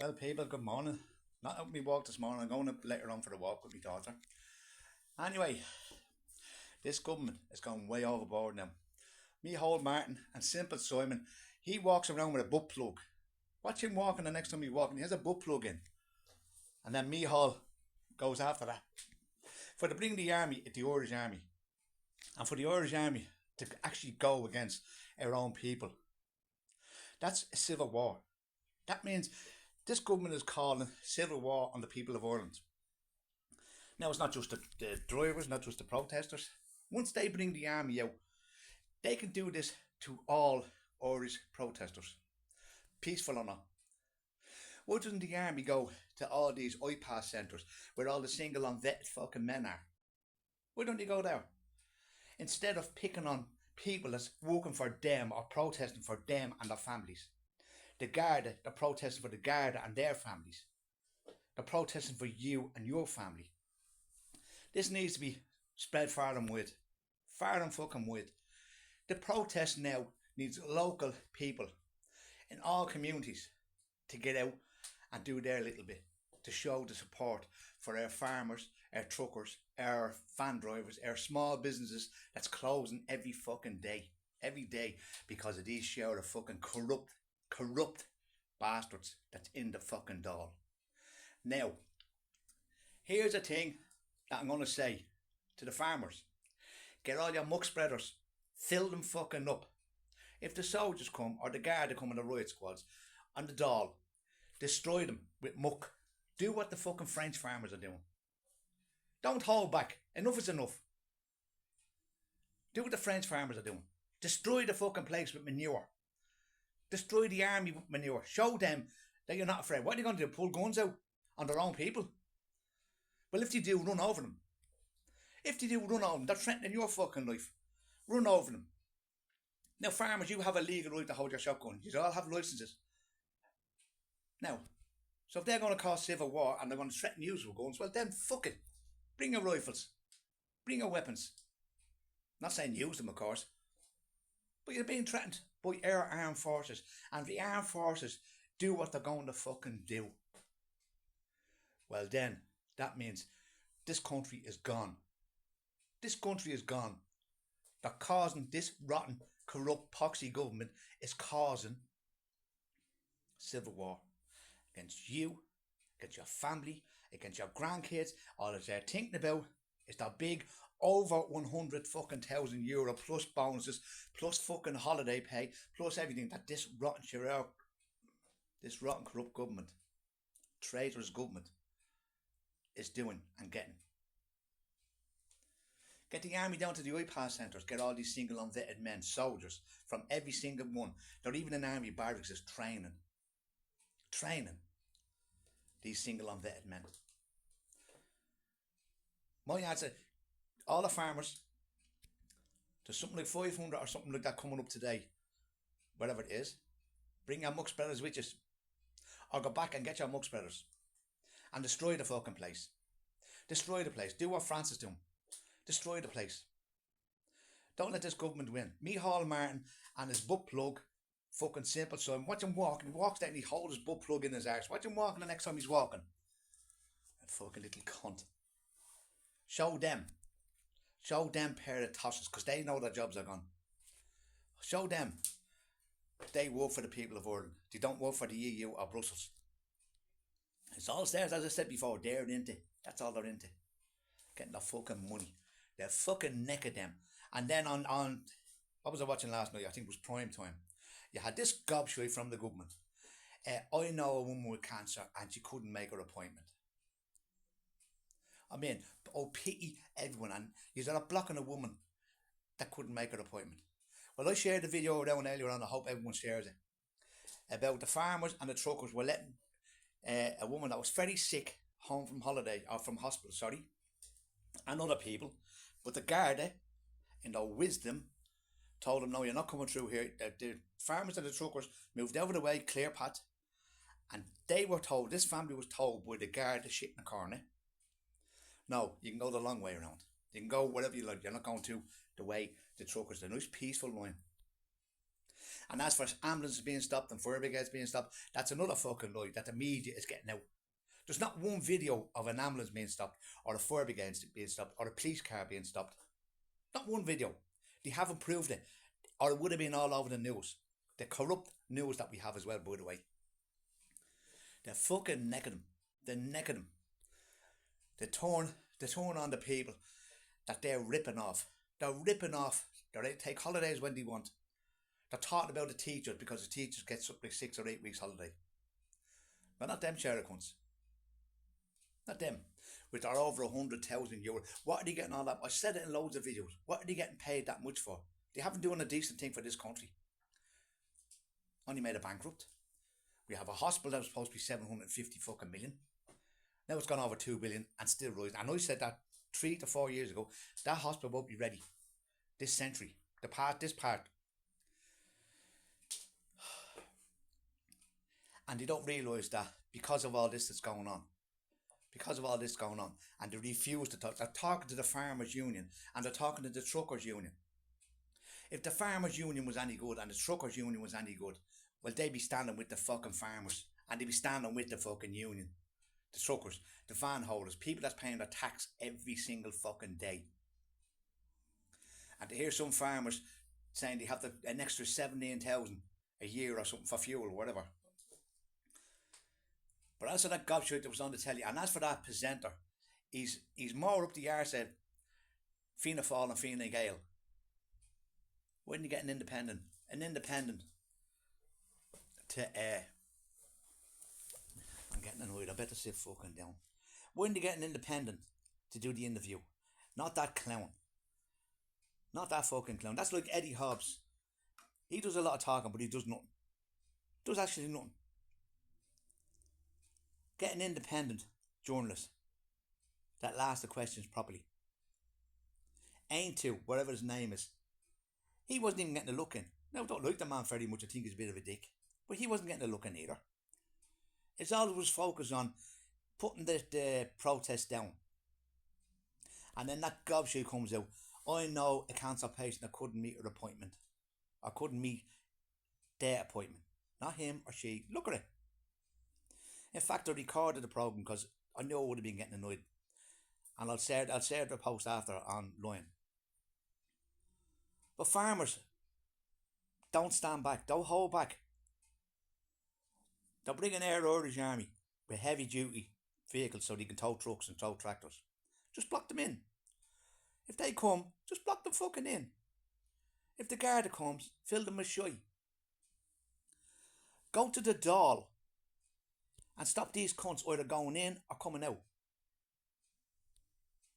Well, people, good morning. Not out my walk this morning. I'm going up later on for the walk with my daughter. Anyway, this government is going way overboard now. Me, Hall Martin, and Simple Simon, he walks around with a butt plug. Watch him walking the next time he's walking. He has a butt plug in. And then me, Hall, goes after that. For to bring the army, the Irish army, and for the Irish army to actually go against our own people, that's a civil war. That means this government is calling civil war on the people of Ireland. Now, it's not just the drivers, not just the protesters. Once they bring the army out, they can do this to all Irish protesters, peaceful or not. Why doesn't the army go to all these IPAS centres where all the single and vetted fucking men are? Why don't they go there? Instead of picking on people that's working for them or protesting for them and their families. The Garda, they're protesting for the Garda and their families. They're protesting for you and your family. This needs to be spread far and wide. Far and fucking wide. The protest now needs local people in all communities to get out and do their little bit to show the support for our farmers, our truckers, our van drivers, our small businesses that's closing every fucking day. Every day because of these show of fucking corrupt bastards that's in the fucking doll. Now, here's a thing that I'm going to say to the farmers. Get all your muck spreaders. Fill them fucking up. If the soldiers come or the Garda come in the riot squads on the doll, destroy them with muck. Do what the fucking French farmers are doing. Don't hold back. Enough is enough. Do what the French farmers are doing. Destroy the fucking place with manure. Destroy the army with manure. Show them that you're not afraid. What are they going to do? Pull guns out on their own people? Well, if they do, run over them. If they do, run over them. They're threatening your fucking life. Run over them. Now, farmers, you have a legal right to hold your shotgun. You all have licenses. Now, so if they're going to cause civil war and they're going to threaten you with guns, well then fuck it. Bring your rifles. Bring your weapons. Not saying use them, of course. But you're being threatened by our armed forces. And the armed forces do what they're going to fucking do. Well then, that means this country is gone. This country is gone. They're causing this rotten, corrupt, poxy government is causing civil war against you, against your family, against your grandkids. All that they're thinking about is the big over 100 fucking thousand euro plus bonuses, plus fucking holiday pay, plus everything that this rotten corrupt government, traitorous government, is doing and getting. Get the army down to the IPAS centres, get all these single unvetted men, soldiers, from every single one. They're even in army barracks is training these single unvetted men. My answer, all the farmers, there's something like 500 or something like that coming up today, whatever it is, bring your muck spreaders with you, or go back and get your muck spreaders and destroy the fucking place. Destroy the place. Do what France is doing. Destroy the place. Don't let this government win. Me, Hall Martin, and his butt plug, fucking Simple Simon. Watch him walk. He walks there and he holds his butt plug in his arse. Watch him walking the next time he's walking. That fucking little cunt. Show them pair of tosses because they know their jobs are gone. Show them they work for the people of Ireland. They don't work for the EU or Brussels. It's all stairs, as I said before, they're into. That's all they're into. Getting the fucking money. They're fucking neck of them. And then on what was I watching last night? I think it was prime time. You had this gobshite from the government. I know a woman with cancer and she couldn't make her appointment. I mean, pity everyone. And you're blocking a woman that couldn't make her appointment. Well, I shared the video down earlier on. I hope everyone shares it. About the farmers and the truckers were letting a woman that was very sick home from holiday, or from hospital, sorry, and other people. But the Garda, in their wisdom, told them, no, you're not coming through here. The farmers and the truckers moved out of the way, clear path. And they were told, this family was told by the Garda shit in the corner, no, you can go the long way around. You can go wherever you like. You're not going to the way the truckers, the nice peaceful line. And as for ambulances being stopped and fire brigades being stopped, that's another fucking lie that the media is getting out. There's not one video of an ambulance being stopped, or a fire brigade being stopped, or a police car being stopped. Not one video. They haven't proved it, or it would have been all over the news. The corrupt news that we have as well, by the way. They're fucking necking them. They're necking them. They turn on the people that they're ripping off. They're ripping off. They take holidays when they want. They're talking about the teachers because the teachers get something like 6 or 8 weeks holiday. But not them share accounts. Not them. With their over €100,000. What are they getting all that? I said it in loads of videos. What are they getting paid that much for? They haven't done a decent thing for this country. Only made a bankrupt. We have a hospital that was supposed to be 750 fucking million. Now it's gone over 2 billion and still rising. And I said that 3 to 4 years ago. That hospital won't be ready this century. This part. And they don't realise that because of all this that's going on. And they refuse to talk. They're talking to the Farmers Union and they're talking to the Truckers Union. If the Farmers Union was any good and the Truckers Union was any good, well, they'd be standing with the fucking farmers and they'd be standing with the fucking union. The truckers, the van holders, people that's paying their tax every single fucking day. And to hear some farmers saying they have an extra 17,000 a year or something for fuel or whatever. But as for that gobshite that was on the telly, and as for that presenter, he's more up the arse of Fianna Fáil and Fine Gael. Why didn't you get an independent to I'm getting annoyed, I better sit fucking down. Why didn't you get an independent to do the interview? Not that clown. Not that fucking clown. That's like Eddie Hobbs. He does a lot of talking, but he does nothing. Does actually nothing. Get an independent journalist that asks the questions properly. Ain't to, whatever his name is. He wasn't even getting a look in. Now, I don't like the man very much. I think he's a bit of a dick. But he wasn't getting a look in either. It's always focused on putting the protest down. And then that gobshite comes out. I know a cancer patient that couldn't meet her appointment. Or couldn't meet their appointment. Not him or she. Look at it. In fact, I recorded the programme because I knew I would have been getting annoyed. And I'll share the post after online. But farmers, don't stand back. Don't hold back. They'll bring an Air Irish Army with heavy duty vehicles so they can tow trucks and tow tractors. Just block them in. If they come, just block them fucking in. If the Garda comes, fill them with shite. Go to the Dáil and stop these cunts either going in or coming out.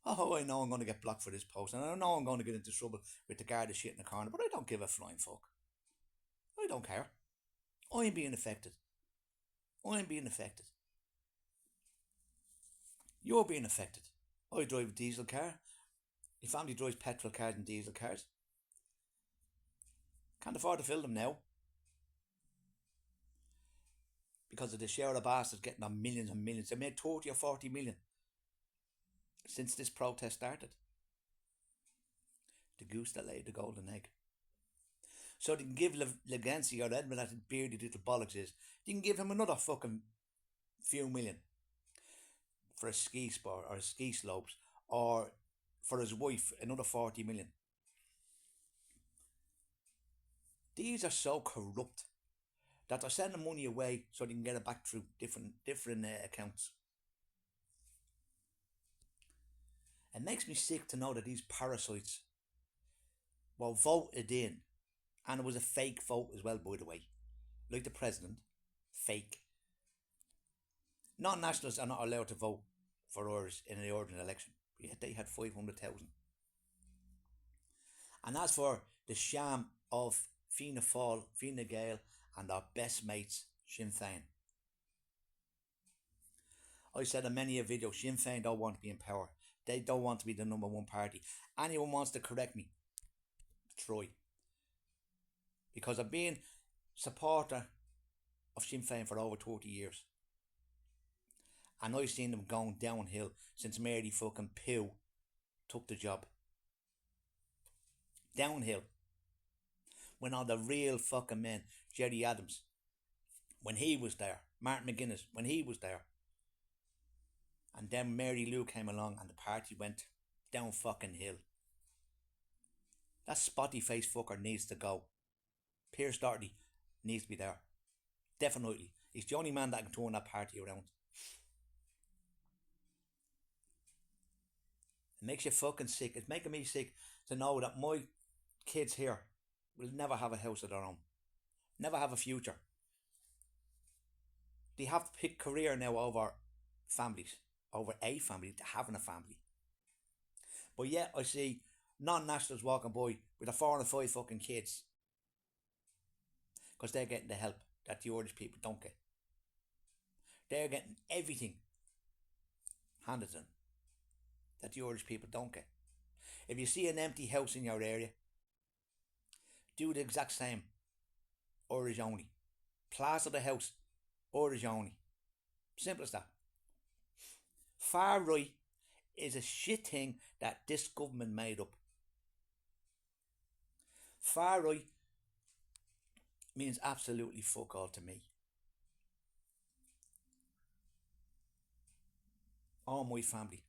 Oh, I know I'm going to get blocked for this post, and I know I'm going to get into trouble with the Garda shit in the corner, but I don't give a flying fuck. I don't care. I'm being affected. You're being affected. I drive a diesel car. Your family drives petrol cars and diesel cars. Can't afford to fill them now. Because of the share of bastards getting on millions and millions. They made 30 or 40 million since this protest started. The goose that laid the golden egg. So they can give Legancy or Edmund that bearded little bollocks is, they can give him another fucking few million for a ski sport or a ski slopes, or for his wife another 40 million. These are so corrupt that they're sending money away so they can get it back through different accounts. It makes me sick to know that these parasites were voted in, and it was a fake vote as well, by the way. Like the president, fake. Non-nationals are not allowed to vote for Irish in the ordinary election. Yet they had 500,000. And as for the sham of Fianna Fáil, Fine Gael, and our best mates, Sinn Féin. I said in many a video, Sinn Féin don't want to be in power. They don't want to be the number one party. Anyone wants to correct me, try. Because I've been supporter of Sinn Féin for over 30 years. And I've seen them going downhill since Mary fucking Pugh took the job. Downhill. When all the real fucking men, Jerry Adams, when he was there, Martin McGuinness, when he was there, and then Mary Lou came along and the party went down fucking hill. That spotty face fucker needs to go. Pierce Doherty needs to be there. Definitely. He's the only man that can turn that party around. It makes you fucking sick. It's making me sick to know that my kids here will never have a house of their own. Never have a future. They have to pick career now over families. Over a family, having a family. But yet I see non-nationals walking by with a 4 and 5 fucking kids. Because they're getting the help that the Irish people don't get. They're getting everything handed to them that the Irish people don't get. If you see an empty house in your area, do the exact same. Irish only. Plaster the house. Irish only. Simple as that. Far right is a shit thing that this government made up. Far right means absolutely fuck all to me. All my family.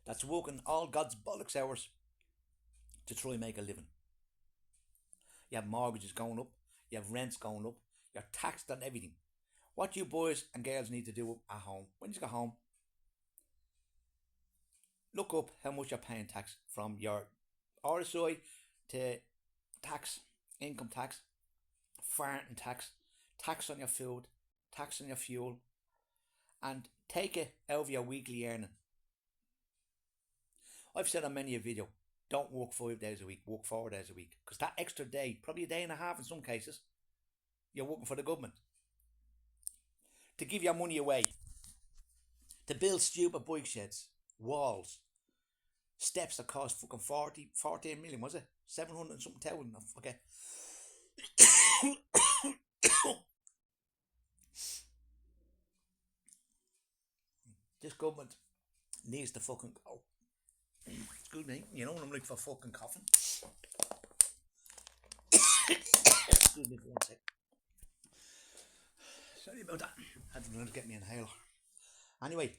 That's working all God's bollocks hours to try and make a living. You have mortgages going up, you have rents going up, you're taxed on everything. What you boys and girls need to do at home, when you go home, look up how much you're paying tax from your RSI to tax, income tax, farting tax, tax on your food, tax on your fuel, and take it out of your weekly earning. I've said on many a video, don't work 5 days a week, work 4 days a week. Because that extra day, probably a day and a half in some cases, you're working for the government. To give your money away. To build stupid bike sheds, walls, steps that cost fucking 14 million, was it? 700 and something thousand, I forget. This government needs to fucking go. Excuse me, you know when I'm like for fucking coughing. Excuse me for 1 sec. Sorry about that. I had to get me an inhaler. Anyway,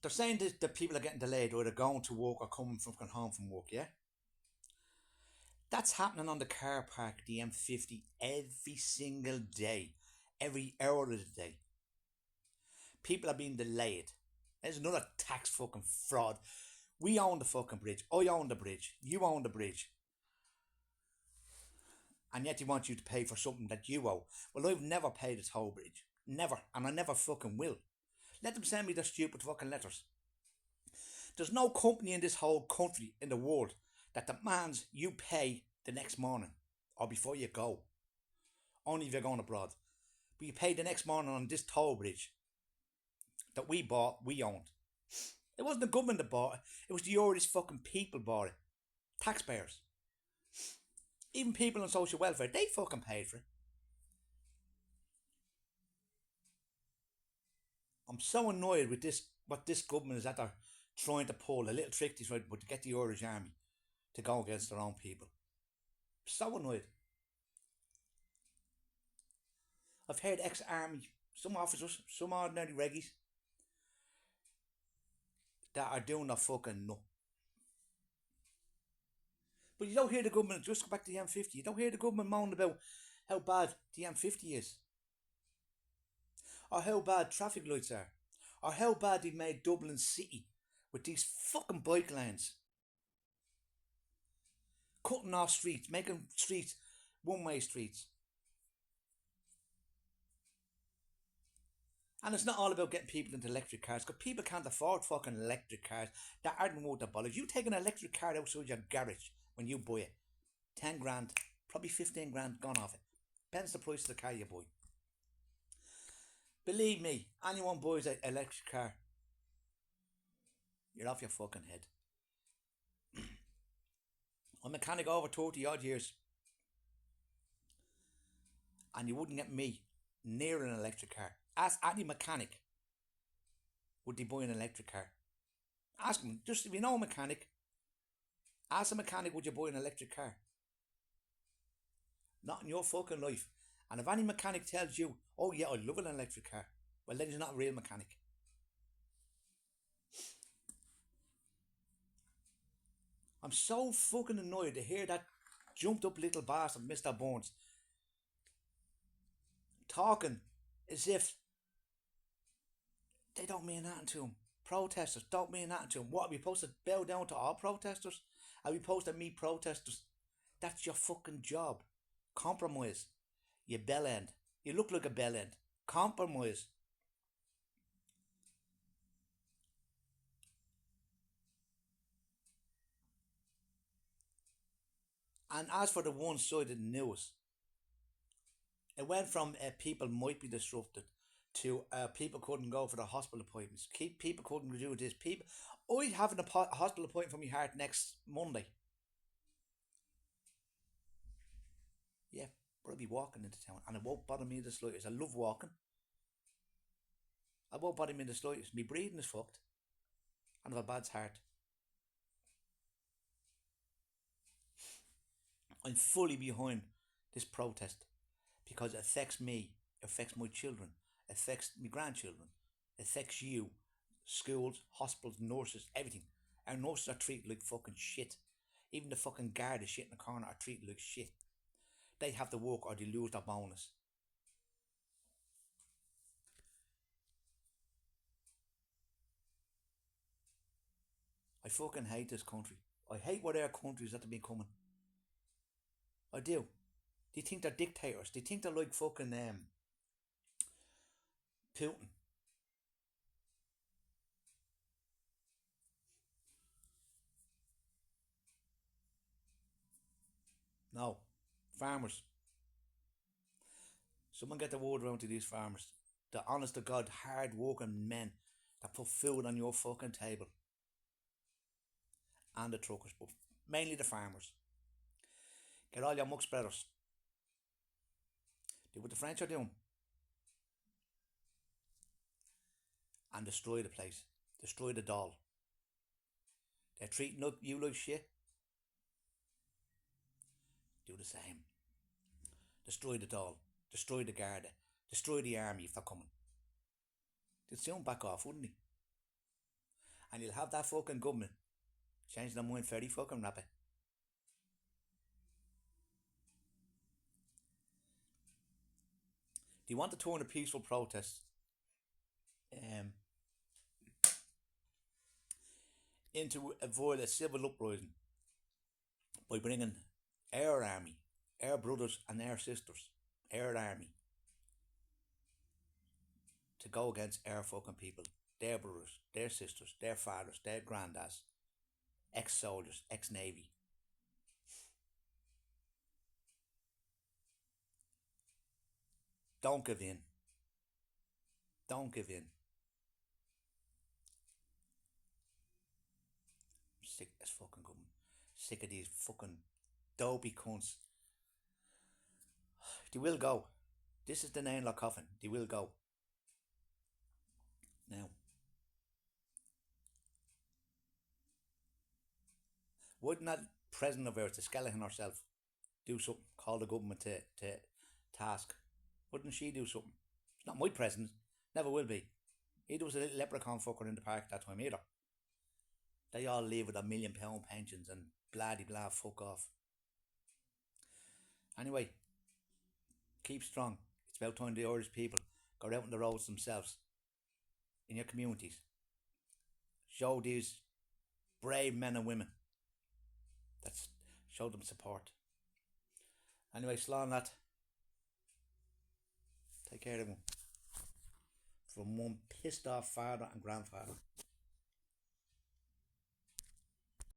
they're saying that people are getting delayed or they're going to work or coming from home from work, yeah? That's happening on the car park, the M50, every single day. Every hour of the day. People are being delayed. There's another tax fucking fraud. We own the fucking bridge. I own the bridge. You own the bridge. And yet they want you to pay for something that you owe. Well, I've never paid a toll bridge. Never. And I never fucking will. Let them send me their stupid fucking letters. There's no company in this whole country, in the world, that demands you pay the next morning. Or before you go. Only if you're going abroad. But you pay the next morning on this toll bridge that we bought, we owned. It wasn't the government that bought it. It was the Irish fucking people bought it. Taxpayers. Even people on social welfare, they fucking paid for it. I'm so annoyed with this, what this government is that they're trying to pull, a little trick to try to get the Irish army to go against their own people. So annoyed. I've heard ex-army, some officers, some ordinary reggies, that are doing their fucking nut. But you don't hear the government, just go back to the M50, you don't hear the government moaning about how bad the M50 is. Or how bad traffic lights are. Or how bad they made Dublin City with these fucking bike lanes. Cutting off streets, making streets one-way streets. And it's not all about getting people into electric cars, because people can't afford fucking electric cars that aren't worth the bollocks. You take an electric car outside your garage when you buy it, 10 grand, probably 15 grand gone off it. Depends the price of the car you buy. Believe me, anyone buys an electric car, you're off your fucking head. I'm a mechanic over 30 odd years, and you wouldn't get me near an electric car. Ask any mechanic, would they buy an electric car? Ask them, just if you know a mechanic, Ask a mechanic, would you buy an electric car? Not in your fucking life. And if any mechanic tells you, oh yeah, I love an electric car, well then he's not a real mechanic. I'm so fucking annoyed to hear that jumped up little bastard, Mr. Burns, talking as if they don't mean nothing to him. Protesters don't mean nothing to him. What, are we supposed to bow down to all protesters? Are we supposed to meet protesters? That's your fucking job. Compromise. You bell end. You look like a bell end. Compromise. And as for the one-sided news, it went from people might be disrupted to people couldn't go for the hospital appointments. People couldn't do this. People, I having a hospital appointment for my heart next Monday. Yeah, but I'll be walking into town, and it won't bother me the slightest. I love walking. I won't bother me the slightest. My breathing is fucked, and I have a bad heart. I'm fully behind this protest because it affects me, it affects my children, it affects my grandchildren, it affects you, schools, hospitals, nurses, everything. Our nurses are treated like fucking shit. Even the fucking guard is shit in the corner are treated like shit. They have to work or they lose their bonus. I fucking hate this country. I hate what our countries that have been coming. I do. They think they're dictators. They think they're like fucking Putin. No. Farmers. Someone get the word around to these farmers. The honest to God, hard working men that put food on your fucking table. And the truckers, but mainly the farmers. Get all your muck spreaders. Do what the French are doing. And destroy the place. Destroy the doll. They're treating you like shit. Do the same. Destroy the doll. Destroy the Garda. Destroy the army if they're coming. They'd soon back off, wouldn't he? And you'll have that fucking government change their mind very fucking rapid. Do you want to turn a peaceful protest um, into avoid a civil uprising by bringing our army, our brothers and our sisters, our army, to go against our fucking people, their brothers, their sisters, their fathers, their granddads, ex-soldiers, ex-navy. Don't give in. Don't give in. I'm sick as fucking government. Sick of these fucking dopey cunts. They will go. This is the nail in the coffin. They will go. Now, wouldn't that president of ours, the skeleton herself, do something? Call the government to task. Wouldn't she do something? It's not my president. Never will be. He was a little leprechaun fucker in the park that time either. They all live with £1 million pensions and blah de blah, fuck off. Anyway, keep strong. It's about time the Irish people go out on the roads themselves in your communities. Show these brave men and women. That's show them support. Anyway, slán that. Take care of them. From one pissed off father and grandfather.